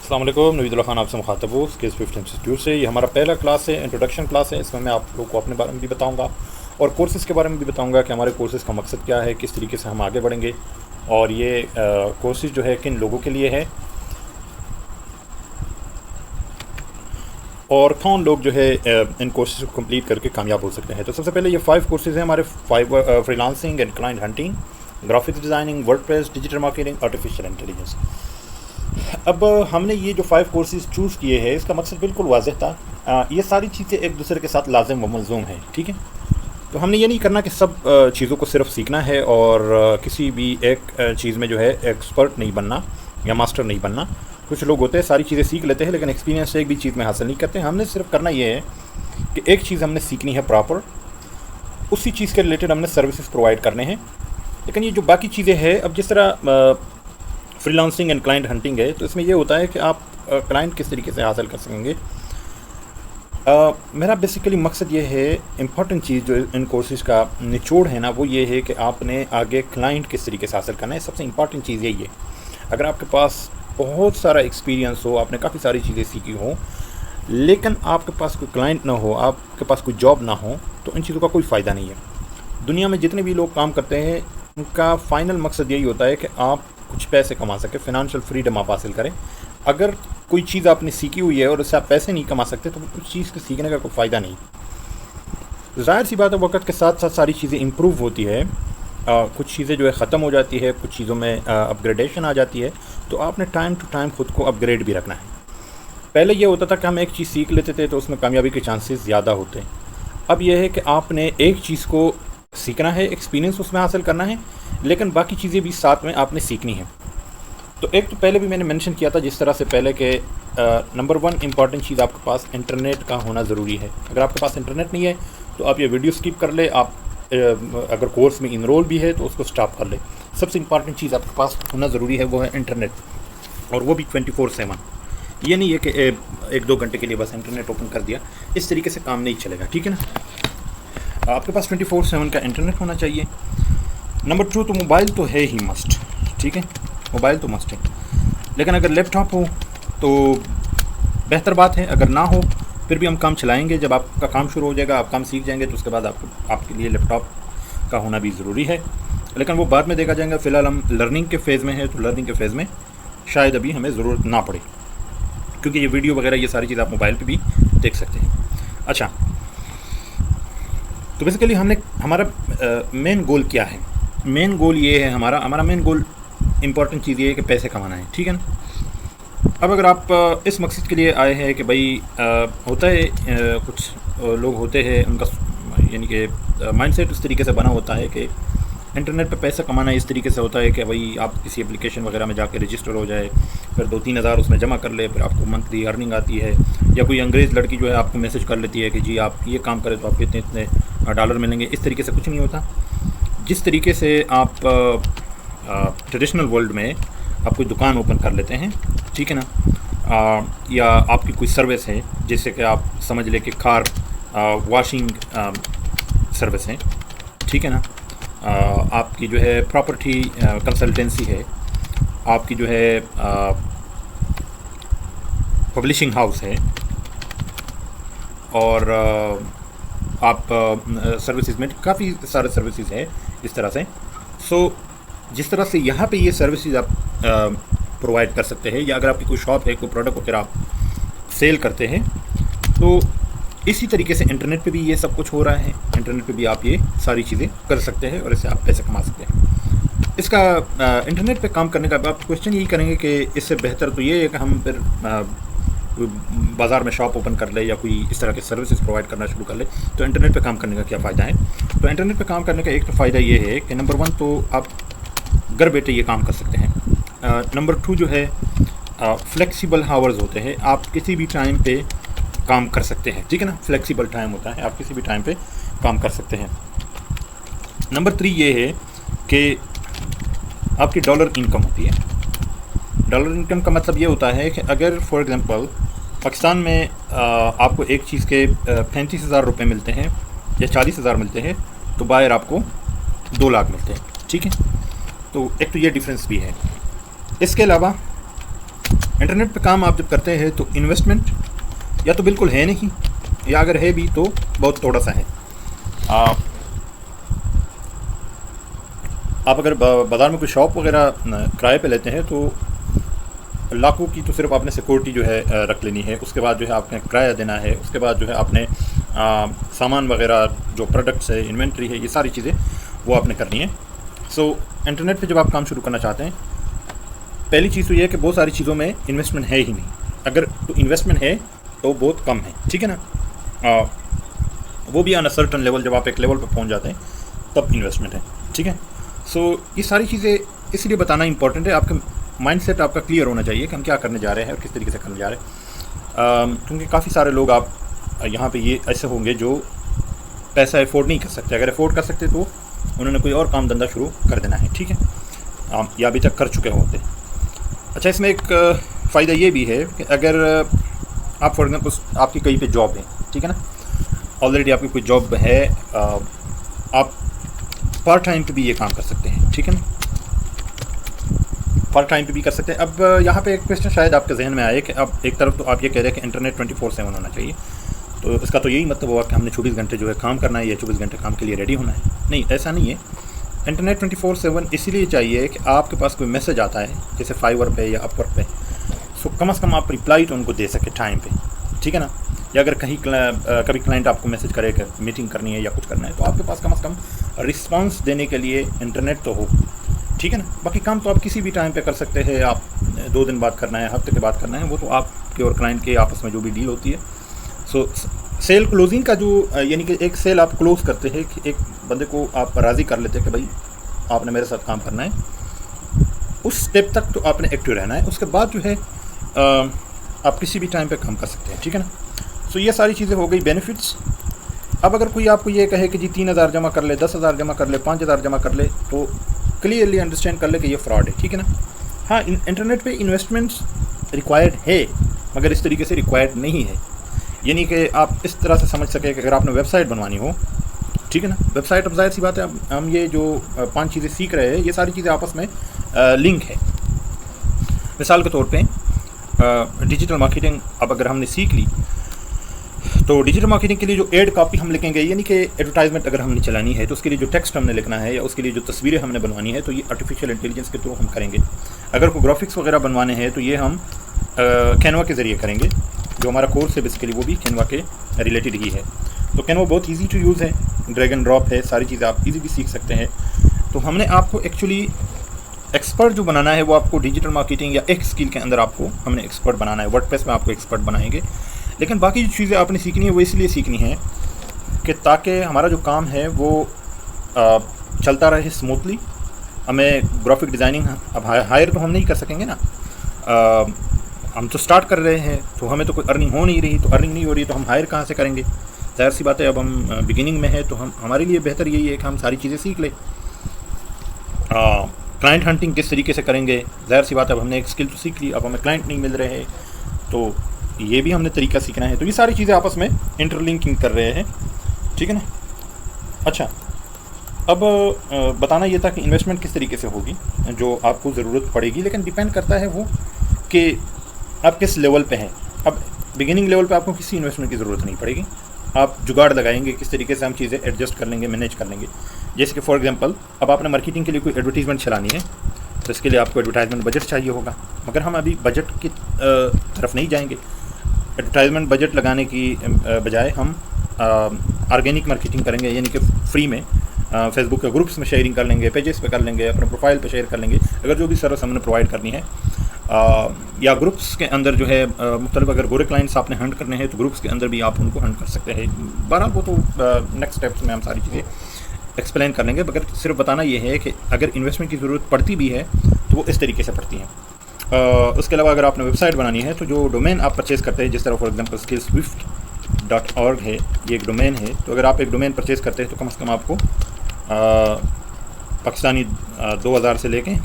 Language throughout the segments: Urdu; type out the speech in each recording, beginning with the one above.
السلام علیکم، نوید اللہ خان آپ سے مخاطب ہوں اسکیز 50 انسٹیٹیوٹ سے۔ یہ ہمارا پہلا کلاس ہے، انٹروڈکشن کلاس ہے۔ اس میں آپ لوگوں کو اپنے بارے میں بھی بتاؤں گا اور کورسز کے بارے میں بھی بتاؤں گا کہ ہمارے کورسز کا مقصد کیا ہے، کس طریقے سے ہم آگے بڑھیں گے، اور یہ کورسز جو ہے کن لوگوں کے لیے ہے، اور کون لوگ جو ہے ان کورسز کو کمپلیٹ کر کے کامیاب ہو سکتے ہیں۔ تو سب سے پہلے یہ 5 کورسز ہیں ہمارے، 5 free lancing and client hunting, graphics designing, word press, digital marketing, artificial intelligence. اب ہم نے یہ جو 5 کورسز چوز کیے ہیں، اس کا مقصد بالکل واضح تھا۔ یہ ساری چیزیں ایک دوسرے کے ساتھ لازم و ملزوم ہیں، ٹھیک ہے؟ تو ہم نے یہ نہیں کرنا کہ سب چیزوں کو صرف سیکھنا ہے اور کسی بھی ایک چیز میں جو ہے ایکسپرٹ نہیں بننا یا ماسٹر نہیں بننا۔ کچھ لوگ ہوتے ہیں ساری چیزیں سیکھ لیتے ہیں لیکن ایکسپیرینس ایک بھی چیز میں حاصل نہیں کرتے۔ ہم نے صرف کرنا یہ ہے کہ ایک چیز ہم نے سیکھنی ہے پراپر، اسی چیز کے ریلیٹڈ ہم نے سروسز پرووائڈ کرنے ہیں۔ لیکن یہ جو باقی چیزیں ہیں، اب جس طرح free lancing and client hunting ہے، تو اس میں یہ ہوتا ہے کہ آپ کلائنٹ کس طریقے سے حاصل کر سکیں گے۔ میرا بیسیکلی مقصد یہ ہے، امپورٹنٹ چیز جو ان کورسز کا نچوڑ ہے نا، وہ یہ ہے کہ آپ نے آگے کلائنٹ کس طریقے سے حاصل کرنا ہے۔ سب سے امپورٹنٹ چیز یہی ہے۔ اگر آپ کے پاس بہت سارا ایکسپیرینس ہو، آپ نے کافی ساری چیزیں سیکھی ہوں، لیکن آپ کے پاس کوئی کلائنٹ نہ ہو، آپ کے پاس کوئی جاب نہ ہو، تو ان چیزوں کا کوئی فائدہ نہیں ہے۔ دنیا میں جتنے بھی لوگ کام کرتے ہیں، ان کا فائنل مقصد یہی ہوتا ہے کہ آپ کچھ پیسے کما سکیں، فائنینشیل فریڈم آپ حاصل کریں۔ اگر کوئی چیز آپ نے سیکھی ہوئی ہے اور اس سے آپ پیسے نہیں کما سکتے، تو کچھ چیز کے سیکھنے کا کوئی فائدہ نہیں۔ ظاہر سی بات ہے، وقت کے ساتھ ساتھ ساری چیزیں امپروو ہوتی ہے، کچھ چیزیں جو ہے ختم ہو جاتی ہے، کچھ چیزوں میں اپ گریڈیشن آ جاتی ہے، تو آپ نے ٹائم ٹو ٹائم خود کو اپ گریڈ بھی رکھنا ہے۔ پہلے یہ ہوتا تھا کہ ہم ایک چیز سیکھ لیتے تھے تو اس میں کامیابی کے چانسز زیادہ ہوتے ہیں۔ اب یہ ہے کہ آپ نے ایک چیز کو سیکھنا ہے، ایکسپیرینس اس میں حاصل کرنا ہے، لیکن باقی چیزیں بھی ساتھ میں آپ نے سیکھنی ہیں۔ تو ایک تو پہلے بھی میں نے مینشن کیا تھا جس طرح سے پہلے کہ نمبر 1 امپورٹنٹ چیز آپ کے پاس انٹرنیٹ کا ہونا ضروری ہے۔ اگر آپ کے پاس انٹرنیٹ نہیں ہے تو آپ یہ ویڈیو سکپ کر لیں، آپ اگر کورس میں انرول بھی ہے تو اس کو سٹاپ کر لیں۔ سب سے امپورٹنٹ چیز آپ کے پاس ہونا ضروری ہے، وہ ہے انٹرنیٹ، اور وہ بھی 24/7۔ یہ نہیں ہے کہ 1-2 گھنٹے کے لیے بس انٹرنیٹ اوپن کر دیا، اس طریقے سے کام نہیں چلے گا، ٹھیک ہے نا؟ آپ کے پاس 24/7 کا انٹرنیٹ ہونا چاہیے۔ نمبر 2 تو موبائل تو ہے ہی مسٹ، ٹھیک ہے؟ موبائل تو مسٹ ہے، لیکن اگر لیپ ٹاپ ہو تو بہتر بات ہے۔ اگر نہ ہو پھر بھی ہم کام چلائیں گے۔ جب آپ کا کام شروع ہو جائے گا، آپ کام سیکھ جائیں گے، تو اس کے بعد آپ کے لیے لیپ ٹاپ کا ہونا بھی ضروری ہے، لیکن وہ بعد میں دیکھا جائے گا۔ فی الحال ہم لرننگ کے فیز میں ہیں، تو لرننگ کے فیز میں شاید ابھی ہمیں ضرورت نہ پڑے، کیونکہ یہ ویڈیو وغیرہ یہ ساری چیز آپ موبائل پہ بھی دیکھ سکتے ہیں۔ اچھا، تو بیسیکلی ہمارا مین گول کیا ہے؟ مین گول یہ ہے، ہمارا مین گول امپورٹنٹ چیز یہ ہے کہ پیسے کمانا ہے، ٹھیک ہے نا؟ اب اگر آپ اس مقصد کے لیے آئے ہیں کہ بھائی ہوتا ہے کچھ لوگ ہوتے ہیں، ان کا یعنی کہ مائنڈ سیٹ اس طریقے سے بنا ہوتا ہے کہ انٹرنیٹ پہ پیسہ کمانا اس طریقے سے ہوتا ہے کہ بھائی آپ کسی اپلیکیشن وغیرہ میں جا کے رجسٹر ہو جائے، پھر 2-3 ہزار اس میں جمع کر لے، پھر آپ کو منتھلی ارننگ آتی ہے، یا کوئی انگریز لڑکی جو ہے آپ کو میسج کر لیتی ہے کہ جی آپ یہ کام کریں تو آپ کو اتنے ڈالر ملیں گے۔ اس طریقے سے کچھ نہیں ہوتا۔ جس طریقے سے آپ ٹریڈیشنل ورلڈ میں آپ کوئی دکان اوپن کر لیتے ہیں، ٹھیک ہے نا، یا آپ کی کوئی سروس ہے، جیسے کہ آپ سمجھ لیں کہ کار واشنگ سروس ہے، ٹھیک ہے نا، آپ کی جو ہے پراپرٹی کنسلٹنسی ہے، آپ کی جو ہے پبلشنگ ہاؤس ہے، اور آپ سروسز میں کافی سارے سروسز ہیں اس طرح سے۔ سو جس طرح سے یہاں پہ یہ سروسز آپ پرووائڈ کر سکتے ہیں، یا اگر آپ کی کوئی شاپ ہے، کوئی پروڈکٹ وغیرہ آپ سیل کرتے ہیں، تو اسی طریقے سے انٹرنیٹ پہ بھی یہ سب کچھ ہو رہا ہے۔ انٹرنیٹ پہ بھی آپ یہ ساری چیزیں کر سکتے ہیں اور اس سے آپ پیسے کما سکتے ہیں۔ اس کا انٹرنیٹ پہ کام کرنے کا آپ کوشچن یہی کریں گے کہ اس سے بہتر تو یہ ہے کہ ہم پھر بازار میں شاپ اوپن کر لے یا کوئی اس طرح کے سروسز پرووائڈ کرنا شروع کر لے، تو انٹرنیٹ پہ کام کرنے کا کیا فائدہ ہے؟ تو انٹرنیٹ پہ کام کرنے کا ایک تو فائدہ یہ ہے کہ نمبر 1 تو آپ گھر بیٹھے یہ کام کر سکتے ہیں۔ نمبر 2 جو ہے فلیکسیبل ہاورز ہوتے ہیں، آپ کسی بھی ٹائم پہ کام کر سکتے ہیں، ٹھیک ہے نا؟ فلیکسیبل ٹائم ہوتا ہے، آپ کسی بھی ٹائم پہ کام کر سکتے ہیں۔ نمبر 3 یہ ہے کہ آپ کی ڈالر انکم ہوتی ہے۔ ڈالر انکم کا مطلب یہ ہوتا ہے کہ اگر فار ایگزامپل پاکستان میں آپ کو ایک چیز کے 35,000 روپے ملتے ہیں یا 40,000 ملتے ہیں، تو باہر آپ کو 2 لاکھ ملتے ہیں، ٹھیک ہے؟ تو ایک تو یہ ڈفرینس بھی ہے۔ اس کے علاوہ انٹرنیٹ پہ کام آپ جب کرتے ہیں تو انویسٹمنٹ یا تو بالکل ہے نہیں، یا اگر ہے بھی تو بہت تھوڑا سا ہے. آپ اگر بازار میں کوئی شاپ وغیرہ کرائے پہ لیتے ہیں تو لاکھوں کی تو صرف آپ نے سیکورٹی جو ہے رکھ لینی ہے. اس کے بعد جو ہے آپ نے کرایہ دینا ہے. اس کے بعد جو ہے آپ نے سامان وغیرہ جو پروڈکٹس ہے، انوینٹری ہے، یہ ساری چیزیں وہ آپ نے کرنی ہے. سو انٹرنیٹ پہ جب آپ کام شروع کرنا چاہتے ہیں، پہلی چیز تو یہ ہے کہ بہت ساری چیزوں میں انویسٹمنٹ ہے ہی نہیں. اگر تو انویسٹمنٹ ہے تو بہت کم ہے، ٹھیک ہے نا. وہ بھی آن اے سرٹن لیول، جب آپ ایک لیول پہ پہنچ جاتے ہیں تب انویسٹمنٹ ہے، ٹھیک ہے. سو یہ ساری چیزیں اس لیے بتانا امپورٹنٹ ہے. آپ کا مائنڈ سیٹ آپ کا کلیئر ہونا چاہیے کہ ہم کیا کرنے جا رہے ہیں اور کس طریقے سے کرنے جا رہے ہیں. کیونکہ کافی سارے لوگ آپ یہاں پہ یہ ایسے ہوں گے جو پیسہ افورڈ نہیں کر سکتے. اگر افورڈ کر سکتے تو انہوں نے کوئی اور کام دھندا شروع کر دینا ہے، ٹھیک ہے، یا ابھی تک کر چکے ہوتے. اچھا، اس میں ایک فائدہ یہ بھی ہے کہ اگر آپ فار ایگزامپل آپ کی کہیں پہ جاب ہے، ٹھیک ہے نا، آلریڈی آپ کی کوئی جاب ہے، آپ پارٹ ٹائم پہ بھی یہ کام کر سکتے ہیں، ٹھیک ہے نا، پارٹ ٹائم پہ بھی کر سکتے ہیں. اب یہاں پہ ایک کویسچن شاید آپ کے ذہن میں آئے کہ اب ایک طرف تو آپ یہ کہہ رہے ہیں کہ انٹرنیٹ 24/7 ہونا چاہیے، تو اس کا تو یہی مطلب ہوا کہ ہم نے 24 گھنٹے جو ہے کام کرنا ہے یا 24 گھنٹے کام کے لیے ریڈی ہونا ہے. نہیں، ایسا نہیں ہے. انٹرنیٹ 24/7 اسی لیے چاہیے کہ آپ کے پاس کوئی میسج آتا ہے جیسے فائیور پہ یا اپ ورک پہ، سو کم از کم آپ رپلائی تو ان کو دے سکے ٹائم پہ، ٹھیک ہے نا. یا اگر کہیں کبھی کلائنٹ آپ کو میسج کرے کہ میٹنگ کرنی ہے یا کچھ کرنا ہے تو آپ کے پاس کم از کم رسپانس دینے کے لیے انٹرنیٹ تو ہو، ٹھیک ہے نا. باقی کام تو آپ کسی بھی ٹائم پہ کر سکتے ہیں. آپ 2 دن بعد کرنا ہے، ہفتے کے بعد کرنا ہے، وہ تو آپ کے اور کلائنٹ کے آپس میں جو بھی ڈیل ہوتی ہے. سو سیل کلوزنگ کا جو یعنی کہ ایک سیل آپ کلوز کرتے ہیں کہ ایک بندے کو آپ راضی کر لیتے ہیں کہ بھائی آپ نے میرے ساتھ کام کرنا ہے، اس اسٹیپ تک تو آپ نے ایکٹیو رہنا ہے. اس کے بعد جو ہے آپ کسی بھی ٹائم پہ کام کر سکتے ہیں، ٹھیک ہے نا. سو یہ ساری چیزیں ہو گئی بینیفٹس. اب اگر کوئی آپ کو یہ کہے کہ جی 3,000 جمع کر لے، 10,000 جمع کر لے، 5,000 جمع کر لے، تو کلیئرلی انڈرسٹینڈ کر لے کہ یہ فراڈ ہے، ٹھیک ہے نا. ہاں، انٹرنیٹ پہ انویسٹمنٹس ریکوائرڈ ہے مگر اس طریقے سے ریکوائرڈ نہیں ہے. یعنی کہ آپ اس طرح سے سمجھ سکیں کہ اگر آپ نے ویب سائٹ بنوانی ہو، ٹھیک ہے نا، ویب سائٹ اب ظاہر سی بات ہے ہم یہ جو 5 چیزیں سیکھ رہے ہیں یہ ساری چیزیں آپس میں لنک ہے. مثال کے طور پہ ڈیجیٹل مارکیٹنگ اب اگر ہم نے سیکھ لی تو ڈیجیٹل مارکیٹنگ کے لیے جو ایڈ کاپی ہم لکھیں گے، یعنی کہ ایڈورٹائزمنٹ اگر ہم نے چلانی ہے تو اس کے لیے جو ٹیکسٹ ہم نے لکھنا ہے یا اس کے لیے جو تصویریں ہم نے بنوانی ہے تو یہ آرٹیفیشیل انٹیلیجنس کے تھرو ہم کریں گے. اگر کوئی گرافکس وغیرہ بنوانے ہیں تو یہ ہم کینوا کے ذریعے کریں گے. جو ہمارا کورس ہے بیسیکلی وہ بھی کینوا کے ریلیٹڈ ہی ہے. تو کینوا بہت ایزی ٹو یوز ہے، ڈریگ اینڈ ڈراپ ہے، ساری چیزیں آپ ایزیلی سیکھ سکتے ہیں. تو ہم نے آپ کو ایکچولی ایکسپرٹ جو بنانا ہے وہ آپ کو ڈیجیٹل مارکیٹنگ یا ایک اسکل کے اندر آپ کو ہم نے ایکسپرٹ بنانا ہے. ورڈ پریس میں آپ کو ایکسپرٹ بنائیں گے. لیکن باقی جو چیزیں آپ نے سیکھنی ہے وہ اس لیے سیکھنی ہے کہ تاکہ ہمارا جو کام ہے وہ چلتا رہے اسموتھلی. ہمیں گرافک ڈیزائننگ اب ہائر تو ہم نہیں کر سکیں گے نا، ہم تو اسٹارٹ کر رہے ہیں تو ہمیں تو کوئی ارننگ ہو نہیں رہی، تو ارننگ نہیں ہو رہی تو ہم ہائر کہاں سے کریں گے؟ ظاہر سی بات ہے اب ہم بگننگ میں ہے تو ہمارے لیے بہتر یہی ہے کہ ہم ساری چیزیں سیکھ لیں. کلائنٹ ہنٹنگ کس طریقے سے کریں گے، ظاہر سی بات ہے اب ہم نے ایک اسکل تو سیکھ لی، اب ہمیں کلائنٹ نہیں مل رہے تو یہ بھی ہم نے طریقہ سیکھنا ہے. تو یہ ساری چیزیں آپس میں انٹر لنکنگ کر رہے ہیں، ٹھیک ہے نا. اچھا، اب بتانا یہ تھا کہ انویسٹمنٹ کس طریقے سے ہوگی جو آپ کو ضرورت پڑے گی، لیکن ڈیپینڈ کرتا ہے وہ کہ آپ کس لیول پہ ہیں. اب بگننگ لیول پہ آپ کو کسی انویسٹمنٹ کی ضرورت نہیں پڑے گی. آپ جگاڑ لگائیں گے کس طریقے سے ہم چیزیں ایڈجسٹ کر لیں گے، مینیج کر لیں گے. جیسے کہ فار ایگزامپل اب آپ نے مارکیٹنگ کے لیے کوئی ایڈورٹیزمنٹ چلانی ہے تو اس کے لیے آپ کو ایڈورٹائزمنٹ بجٹ چاہیے ہوگا، مگر ہم ابھی بجٹ کی طرف نہیں جائیں گے. ایڈورٹائزمنٹ بجٹ لگانے کی بجائے ہم آرگینک مارکیٹنگ کریں گے، یعنی کہ فری میں فیس بک کے گروپس میں شیئرنگ کر لیں گے، پیجز پہ کر لیں گے، اپنے پروفائل پہ شیئر کر لیں گے اگر جو بھی سروس ہم نے پرووائڈ کرنی ہے. یا گروپس کے اندر جو ہے مختلف اگر گورے کلائنٹس آپ نے ہنٹ کرنے ہیں تو گروپس کے اندر بھی آپ ان کو ہنٹ کر سکتے ہیں. بہرحال وہ تو نیکسٹ اسٹیپس میں ہم ساری چیزیں ایکسپلین کر لیں گے، مگر صرف بتانا یہ ہے کہ اگر انویسٹمنٹ کی ضرورت پڑتی بھی ہے تو وہ اس طریقے سے پڑتی ہیں. اس کے علاوہ اگر آپ نے ویب سائٹ بنانی ہے تو جو ڈومین آپ پرچیز کرتے ہیں، جس طرح فار ایگزامپل skillswift.org ہے، یہ ایک ڈومین ہے. تو اگر آپ ایک ڈومین پرچیز کرتے ہیں تو کم از کم آپ کو پاکستانی 2,000 سے لے کے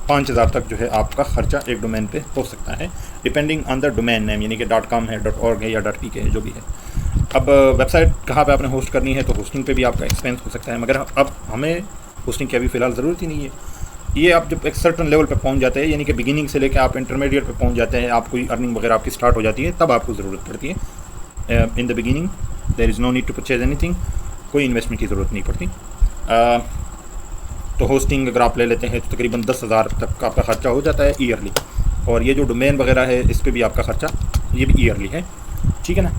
5,000 تک جو ہے آپ کا خرچہ ایک ڈومین پہ ہو سکتا ہے، depending on the domain name, یعنی کہ .com ہے، .org ہے یا .pk ہے، جو بھی ہے. اب ویب سائٹ کہاں پہ آپ نے ہوسٹ کرنی ہے تو ہوسٹنگ پہ بھی آپ کا ایکسپینس ہو سکتا ہے، مگر اب ہمیں ہوسٹنگ کی ابھی فی الحال ضرورت ہی نہیں ہے. یہ آپ جب ایک سرٹن لیول پہ پہنچ جاتے ہیں، یعنی کہ بگننگ سے لے کے آپ انٹرمیڈیٹ پہ پہنچ جاتے ہیں، آپ کوئی ارننگ وغیرہ آپ کی اسٹارٹ ہو جاتی ہے، تب آپ کو ضرورت پڑتی ہے. In the beginning there is no need to purchase اینی تھنگ، کوئی انویسٹمنٹ کی ضرورت نہیں پڑتی. تو ہوسٹنگ اگر آپ لے لیتے ہیں تو تقریباً 10,000 تک کا آپ کا خرچہ ہو جاتا ہے ایئرلی. اور یہ جو ڈومین وغیرہ ہے اس پہ بھی آپ کا خرچہ یہ بھی ایئرلی ہے، ٹھیک ہے نا.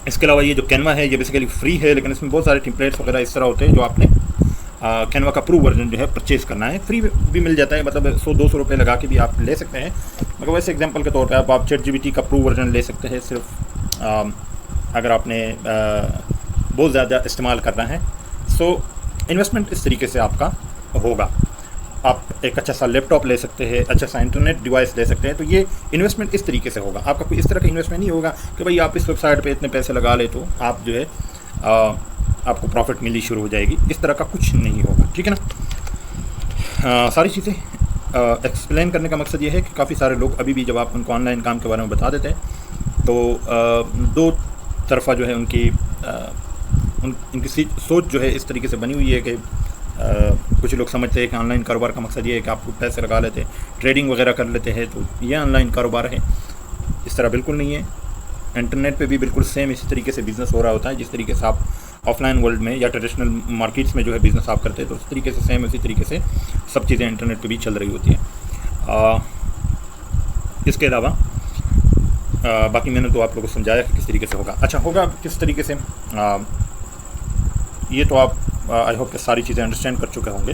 اس کے علاوہ یہ جو کینوا ہے یہ بیسیکلی فری ہے، لیکن اس میں بہت سارے ٹیمپلیٹس وغیرہ اس طرح ہوتے ہیں جو آپ نے کینوا کا پرو ورژن جو ہے پرچیز کرنا ہے. فری بھی مل جاتا ہے، مطلب 100-200 روپے لگا کے بھی آپ لے سکتے ہیں. مگر ویسے ایگزامپل کے طور پہ آپ چیٹ جی پی ٹی کا پرو ورژن لے سکتے ہیں صرف اگر آپ نے بہت زیادہ استعمال کرنا ہے. سو انویسٹمنٹ اس طریقے سے آپ کا ہوگا. آپ ایک اچھا سا لیپ ٹاپ لے سکتے ہیں، اچھا سا انٹرنیٹ ڈیوائس لے سکتے ہیں. تو یہ انویسٹمنٹ اس طریقے سے ہوگا. آپ کا کوئی اس طرح کا انویسٹمنٹ نہیں ہوگا کہ بھائی آپ اس ویب سائٹ پہ اتنے پیسے لگا لے تو آپ جو ہے آپ کو پروفٹ ملنی شروع ہو جائے گی. اس طرح کا کچھ نہیں ہوگا، ٹھیک ہے نا. ساری چیزیں ایکسپلین کرنے کا مقصد یہ ہے کہ کافی سارے لوگ ابھی بھی جب آپ ان کو آن لائن کام کے بارے میں بتا دیتے ہیں تو دو طرفہ جو ہے ان کی سوچ جو ہے اس طریقے سے بنی ہوئی ہے کہ کچھ لوگ سمجھتے ہیں کہ آن لائن کاروبار کا مقصد یہ ہے کہ آپ کو پیسے لگا لیتے ہیں، ٹریڈنگ وغیرہ کر لیتے ہیں تو یہ آن لائن کاروبار ہے. اس طرح بالکل نہیں ہے. انٹرنیٹ پہ بھی بالکل سیم اسی طریقے سے بزنس ہو رہا ہوتا ہے جس طریقے سے آپ آف لائن ورلڈ میں یا ٹریڈیشنل مارکیٹس میں جو ہے بزنس آپ کرتے ہیں تو اس طریقے سے سیم اسی طریقے سے سب چیزیں انٹرنیٹ پہ بھی چل رہی ہوتی ہیں. اس کے علاوہ باقی میں نے تو آپ لوگوں کو سمجھایا کہ کس طریقے سے ہوگا. اچھا ہوگا کس طریقے سے، یہ تو آپ آئی ہوپ کہ ساری چیزیں انڈرسٹینڈ کر چکے ہوں گے.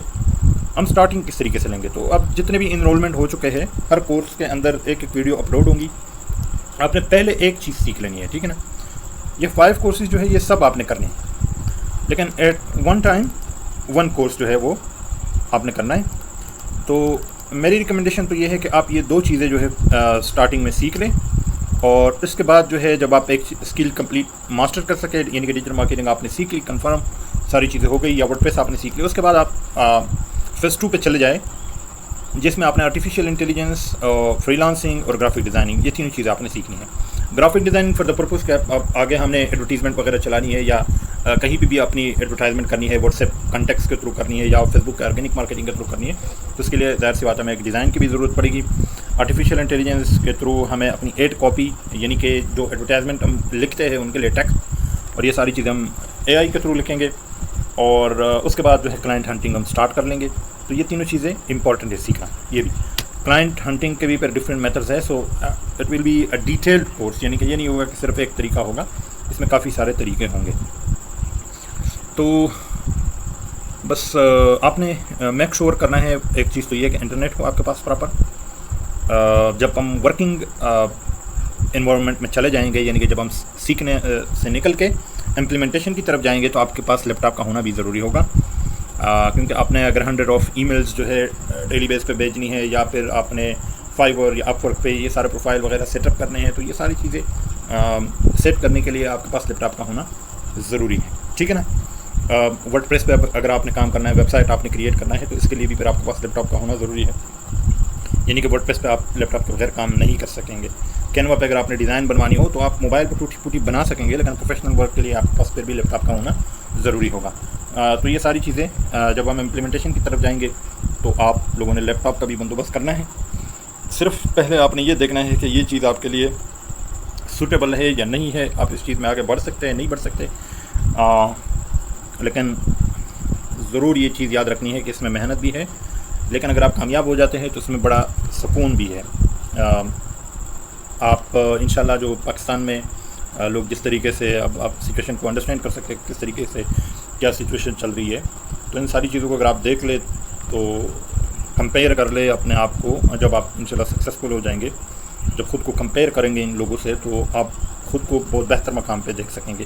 ہم سٹارٹنگ کس طریقے سے لیں گے، تو اب جتنے بھی انرولمنٹ ہو چکے ہیں ہر کورس کے اندر ایک ویڈیو اپلوڈ ہوں گی. آپ نے پہلے ایک چیز سیکھ لینی ہے، ٹھیک ہے نا. یہ 5 کورسز جو ہے یہ سب آپ نے کرنے ہیں، لیکن ایٹ ون ٹائم 1 کورس جو ہے وہ آپ نے کرنا ہے. تو میری ریکمنڈیشن تو یہ ہے کہ آپ یہ 2 چیزیں جو ہے سٹارٹنگ میں سیکھ لیں، اور اس کے بعد جو ہے جب آپ ایک اسکل کمپلیٹ ماسٹر کر سکے، یعنی کہ ڈیجیٹل مارکیٹنگ آپ نے سیکھ لی، کنفرم ساری چیزیں ہو گئی، یا ورڈ پریس آپ نے سیکھ لی، اس کے بعد آپ فیز 2 پہ چلے جائیں جس میں آپ نے آرٹیفیشیل انٹیلیجنس، فری لانسنگ اور گرافک ڈیزائننگ، یہ تینوں چیزیں آپ نے سیکھنی ہے. Graphic designing for the purpose کہ آگے ہم نے ایڈورٹیزمنٹ وغیرہ چلانی ہے، یا کہیں بھی اپنی ایڈورٹائزمنٹ کرنی ہے، واٹس ایپ کنٹیکٹس کے تھرو کرنی ہے، یا فیس بک کے آرگینک مارکیٹنگ کے تھرو کرنی ہے، تو اس کے لیے ظاہر سی بات ہے ہمیں ایک ڈیزائن کی بھی ضرورت پڑے گی. آرٹیفیشیل انٹیلیجنس کے تھرو ہمیں اپنی ایڈ کاپی، یعنی کہ جو ایڈورٹائزمنٹ ہم لکھتے ہیں ان کے لیے ٹیکسٹ، اور یہ ساری چیزیں ہم اے آئی کے تھرو لکھیں گے. اور اس کے بعد جو ہے کلائنٹ ہنٹنگ ہم سٹارٹ کر لیں گے. تو یہ تینوں چیزیں امپورٹنٹ ہے سیکھنا. یہ بھی کلائنٹ ہنٹنگ کے بھی پر ڈفرینٹ میتھڈز ہے. So it will be a detailed course, یعنی کہ یہ نہیں ہوگا کہ صرف ایک طریقہ ہوگا، اس میں کافی سارے طریقے ہوں گے. تو بس آپ نے میک شور کرنا ہے ایک چیز تو یہ کہ انٹرنیٹ ہو آپ کے پاس پراپر. جب ہم ورکنگ انوائرمنٹ میں چلے جائیں گے، یعنی کہ جب ہم سیکھنے سے نکل کے امپلیمنٹیشن کی طرف جائیں گے، تو آپ کے پاس لیپ ٹاپ کا ہونا بھی ضروری ہوگا. کیونکہ آپ نے اگر 100 آف ای میلز جو ہے ڈیلی بیس پہ بھیجنی ہے، یا پھر آپ نے فائیور یا اپ ورک پہ یہ سارے پروفائل وغیرہ سیٹ اپ کرنے ہیں، تو یہ ساری چیزیں سیٹ کرنے کے لیے آپ کے پاس لیپ ٹاپ کا ہونا ضروری ہے، ٹھیک ہے نا. ورڈ پریس پہ اگر آپ نے کام کرنا ہے، ویب سائٹ آپ نے کریٹ کرنا ہے، تو اس کے لیے بھی پھر آپ کے پاس لیپ ٹاپ کا ہونا ضروری ہے. یعنی کہ ورڈ پریس پہ آپ لیپ ٹاپ کے بغیر کام نہیں کر سکیں گے. کینوا پہ اگر آپ نے ڈیزائن بنوانی ہو تو آپ موبائل پہ ٹوٹی پھوٹی بنا سکیں گے، لیکن پروفیشنل ورک کے لیے آپ کے پاس پھر بھی لیپ ٹاپ کا ہونا ضروری ہوگا. تو یہ ساری چیزیں جب ہم امپلیمنٹیشن کی طرف جائیں گے تو آپ لوگوں نے لیپ ٹاپ کا بھی بندوبست کرنا ہے. صرف پہلے آپ نے یہ دیکھنا ہے کہ یہ چیز آپ کے لیے سوٹیبل ہے یا نہیں ہے. آپ اس چیز میں آگے بڑھ سکتے ہیں، نہیں بڑھ سکتے، لیکن ضرور یہ چیز یاد رکھنی ہے کہ اس میں محنت بھی ہے، لیکن اگر آپ کامیاب ہو جاتے ہیں تو اس میں بڑا سکون بھی ہے. آپ انشاءاللہ جو پاکستان میں لوگ جس طریقے سے اب آپ سچویشن کو انڈرسٹینڈ کر سکتے کس طریقے سے کیا سچویشن چل رہی ہے، تو ان ساری چیزوں کو اگر آپ دیکھ لیں تو کمپیئر کر لے اپنے آپ کو. جب آپ انشاءاللہ سکسیزفل ہو جائیں گے، جب خود کو کمپیئر کریں گے ان لوگوں سے، تو آپ خود کو بہت بہتر مقام پہ دیکھ سکیں گے.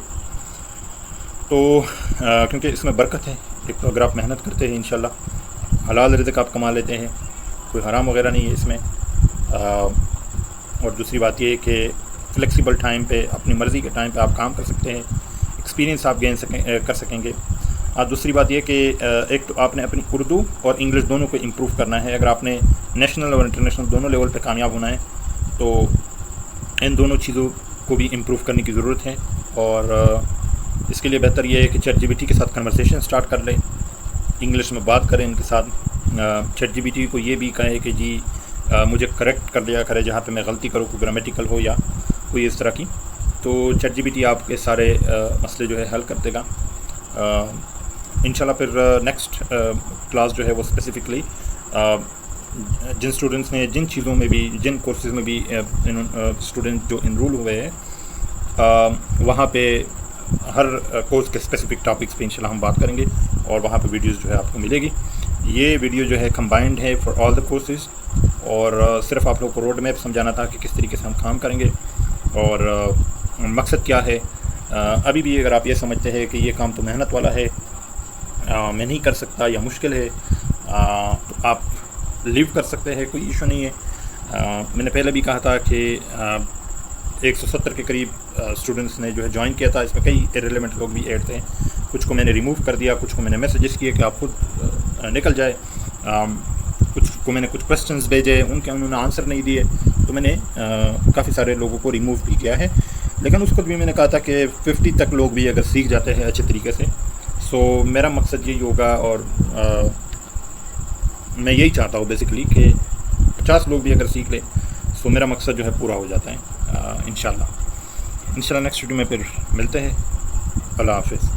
تو کیونکہ اس میں برکت ہے. ایک تو اگر آپ محنت کرتے ہیں انشاءاللہ حلال رزق آپ کما لیتے ہیں، کوئی حرام وغیرہ نہیں ہے اس میں. اور دوسری بات یہ ہے کہ فلیکسیبل ٹائم پہ، اپنی مرضی کے ٹائم پہ آپ کام کر سکتے ہیں، ایکسپیرینس آپ گین کر سکیں گے. اور دوسری بات یہ کہ ایک تو آپ نے اپنی اردو اور انگلش دونوں کو امپروو کرنا ہے. اگر آپ نے نیشنل اور انٹرنیشنل دونوں لیول پہ کامیاب ہونا ہے تو ان دونوں چیزوں کو بھی امپروو کرنے کی ضرورت ہے. اور اس کے لیے بہتر یہ ہے کہ چیٹ جی پی ٹی کے ساتھ کنورسیشن سٹارٹ کر لیں. انگلش میں بات کریں ان کے ساتھ. چیٹ جی پی ٹی کو یہ بھی کہے کہ جی مجھے کریکٹ کر دیا کرے جہاں پہ میں غلطی کروں، کوئی گرامیٹیکل ہو یا کوئی اس طرح کی. تو چیٹ جی پی ٹی آپ کے سارے مسئلے جو ہے حل کر دے گا. انشاءاللہ پھر نیکسٹ کلاس جو ہے وہ اسپیسیفکلی جن اسٹوڈنٹس نے جن چیزوں میں بھی، جن کورسز میں بھی اسٹوڈنٹ جو انرول ہوئے ہیں وہاں پہ ہر کورس کے اسپیسیفک ٹاپکس پہ انشاءاللہ ہم بات کریں گے، اور وہاں پہ ویڈیوز جو ہے آپ کو ملے گی. یہ ویڈیو جو ہے کمبائنڈ ہے فار آل دا کورسز، اور صرف آپ لوگوں کو روڈ میپ سمجھانا تھا کہ کس طریقے سے ہم کام کریں گے اور مقصد کیا ہے. ابھی بھی اگر آپ یہ سمجھتے ہیں کہ یہ کام تو محنت والا ہے، میں نہیں کر سکتا یا مشکل ہے، تو آپ لیو کر سکتے ہیں، کوئی ایشو نہیں ہے. میں نے پہلے بھی کہا تھا کہ 170 کے قریب اسٹوڈنٹس نے جو ہے جوائن کیا تھا. اس میں کئی ارریلیونٹ لوگ بھی ایڈ تھے، کچھ کو میں نے ریموو کر دیا، کچھ کو میں نے میسیجز کیے کہ آپ خود نکل جائے، کچھ کو میں نے کچھ کویسچنز بھیجے، انہوں نے آنسر نہیں دیے، تو میں نے کافی سارے لوگوں کو ریموو بھی کیا ہے. لیکن اس کو بھی میں نے کہا تھا کہ 50 تک لوگ بھی اگر سیکھ جاتے ہیں اچھے طریقے سے، سو میرا مقصد یہی ہوگا، اور میں یہی چاہتا ہوں بیسیکلی کہ 50 لوگ بھی اگر سیکھ لیں سو میرا مقصد جو ہے پورا ہو جاتا ہے. انشاءاللہ نیکسٹ ویڈیو میں پھر ملتے ہیں. اللہ حافظ.